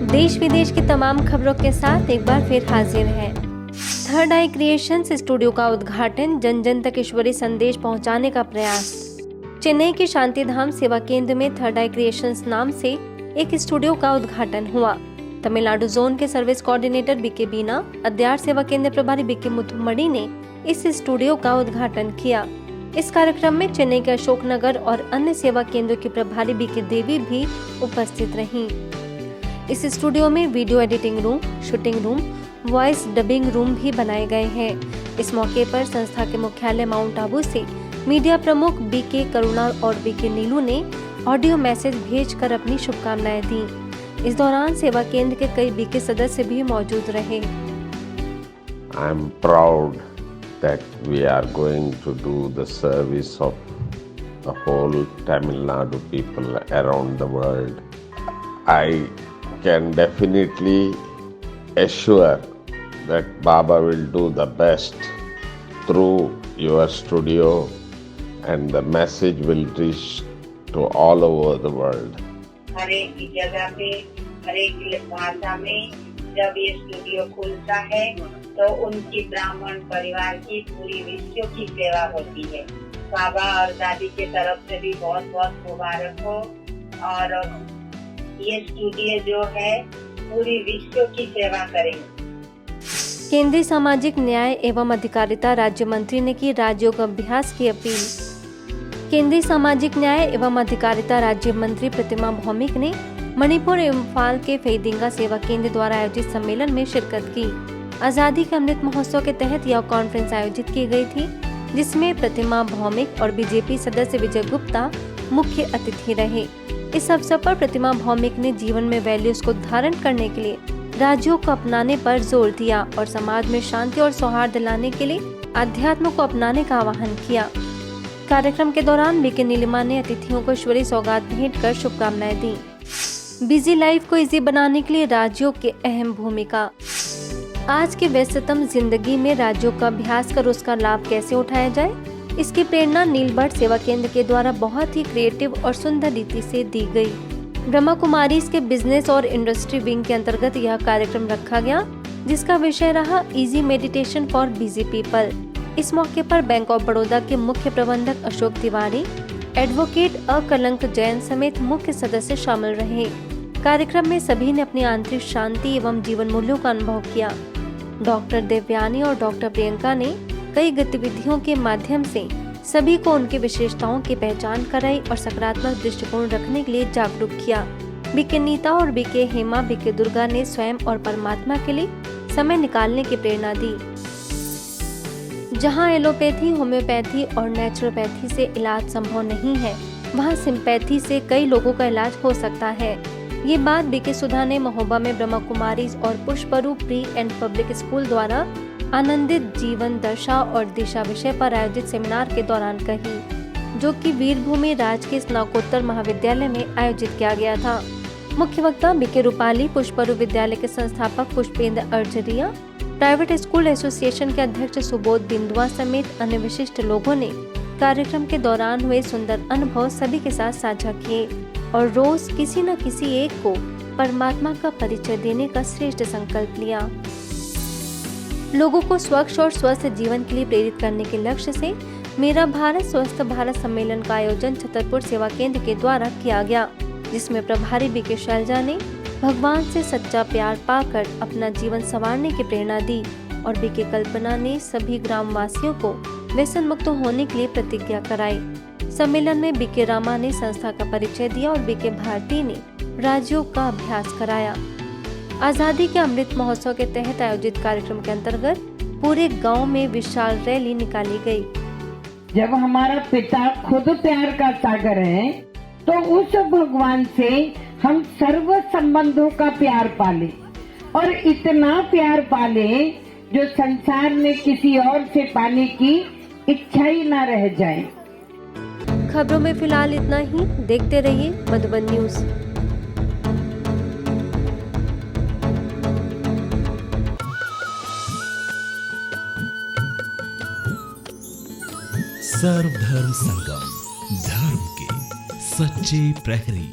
देश विदेश की तमाम खबरों के साथ एक बार फिर हाजिर हैं। थर्ड आई क्रिएशंस स्टूडियो का उद्घाटन, जन जन तक ईश्वरीय संदेश पहुंचाने का प्रयास। चेन्नई के शांतिधाम सेवा केंद्र में थर्ड आई क्रिएशंस नाम से एक स्टूडियो का उद्घाटन हुआ। तमिलनाडु जोन के सर्विस कोऑर्डिनेटर बीके बीना, अद्यार सेवा केंद्र प्रभारी बीके मुथुमड़ी ने इस स्टूडियो का उद्घाटन किया। इस कार्यक्रम में चेन्नई के अशोक नगर और अन्य सेवा केंद्रों की प्रभारी बीके देवी भी उपस्थित रहीं। इस स्टूडियो में video editing room, shooting room, voice dubbing room भी बनाए गए हैं। इस मौके पर संस्था के मुख्यालय माउंट आबू से मीडिया प्रमुख बीके करुणा और बीके नीलू ने ऑडियो मैसेज भेजकर अपनी शुभकामनाएं दी। इस दौरान सेवा केंद्र के कई बीके सदस्य भी मौजूद रहे। I am proud that we are going to do the service of the whole Tamil Nadu people around the world. I can definitely assure that Baba will do the best through your studio and the message will reach to all over the world. हर एक की जगह पे, हर एक भाषा में जब ये studio खुलता है तो उनकी ब्राह्मण परिवार की पूरी विश्व की सेवा होती है। बाबा और दादी के तरफ से भी बहुत बहुत मुबारक हो और ये स्टूडियो जो है पूरी विश्व की सेवा करेंगे। केंद्रीय सामाजिक न्याय एवं अधिकारिता राज्य मंत्री ने की राजयोग अभ्यास की अपील। केंद्रीय सामाजिक न्याय एवं अधिकारिता राज्य मंत्री प्रतिमा भौमिक ने मणिपुर इम्फाल के फेदिंगा सेवा केंद्र द्वारा आयोजित सम्मेलन में शिरकत की। आजादी के अमृत महोत्सव के तहत यह कॉन्फ्रेंस आयोजित की गई थी, जिसमें प्रतिमा भौमिक और बीजेपी सदस्य विजय गुप्ता मुख्य अतिथि रहे। इस अवसर पर प्रतिमा भौमिक ने जीवन में वैल्यूज को धारण करने के लिए राज्यों को अपनाने पर जोर दिया और समाज में शांति और सौहार्द लाने के लिए अध्यात्म को अपनाने का आह्वान किया। कार्यक्रम के दौरान बीके नीलिमा ने अतिथियों को ईश्वरीय सौगात भेंट कर शुभकामनाएं दी। बिजी लाइफ को इजी बनाने के लिए राज्यों की अहम भूमिका। आज के व्यस्ततम जिंदगी में राज्यों का अभ्यास कर उसका लाभ कैसे उठाया जाए, इसकी प्रेरणा नीलबर्ड सेवा केंद्र के द्वारा बहुत ही क्रिएटिव और सुंदर रीति से दी गई। ब्रह्मा कुमारीज के बिजनेस और इंडस्ट्री विंग के अंतर्गत यह कार्यक्रम रखा गया, जिसका विषय रहा easy meditation for busy people. इस मौके पर बैंक ऑफ बड़ौदा के मुख्य प्रबंधक अशोक तिवारी, एडवोकेट अकलंक जैन समेत मुख्य सदस्य शामिल रहे। कार्यक्रम में सभी ने अपनी आंतरिक शांति एवं जीवन मूल्यों का अनुभव किया। डॉक्टर देवयानी और डॉक्टर प्रियंका ने कई गतिविधियों के माध्यम से सभी को उनकी विशेषताओं की पहचान कराई और सकारात्मक दृष्टिकोण रखने के लिए जागरूक किया। बीके नीता और बीके हेमा, बीके दुर्गा ने स्वयं और परमात्मा के लिए समय निकालने की प्रेरणा दी। जहां एलोपैथी, होम्योपैथी और नेचुरोपैथी से इलाज संभव नहीं है, वहां सिंपैथी से कई लोगों का इलाज हो सकता है। ये बात बीके सुधा ने महोबा में ब्रह्मा कुमारीज और पुष्परू प्री एंड पब्लिक स्कूल द्वारा आनंदित जीवन दशा और दिशा विषय पर आयोजित सेमिनार के दौरान कही, जो कि वीरभूमि राजकीय स्नातकोत्तर महाविद्यालय में आयोजित किया गया था। मुख्य वक्ता बीके रूपाली, पुष्परू विद्यालय के संस्थापक Pushpendra Arjaria, private school association के अध्यक्ष सुबोध बिंदुआ समेत अन्य विशिष्ट लोगों ने कार्यक्रम के दौरान हुए सुंदर अनुभव सभी के साथ साझा किए और रोज किसी न किसी एक को परमात्मा का परिचय देने का श्रेष्ठ संकल्प लिया। लोगों को स्वच्छ और स्वस्थ जीवन के लिए प्रेरित करने के लक्ष्य से मेरा भारत स्वस्थ भारत सम्मेलन का आयोजन छतरपुर सेवा केंद्र के द्वारा किया गया, जिसमें प्रभारी बीके शैलजा ने भगवान से सच्चा प्यार पाकर अपना जीवन संवारने की प्रेरणा दी और बीके कल्पना ने सभी ग्रामवासियों को व्यसन मुक्त होने के लिए प्रतिज्ञा कराई। सम्मेलन में बीके रामा ने संस्था का परिचय दिया और बीके भारती ने राजयोग का अभ्यास कराया। आजादी के अमृत महोत्सव के तहत आयोजित कार्यक्रम के अंतर्गत पूरे गांव में विशाल रैली निकाली गई। जब हमारा पिता खुद प्यार का सागर है, तो उस भगवान से हम सर्व संबंधों का प्यार पाले और इतना प्यार पाले जो संसार में किसी और से पाने की इच्छा ही न रह जाए। खबरों में फिलहाल इतना ही। देखते रहिए मधुबन न्यूज। सर्वधर्म संगम, धर्म के सच्चे प्रहरी।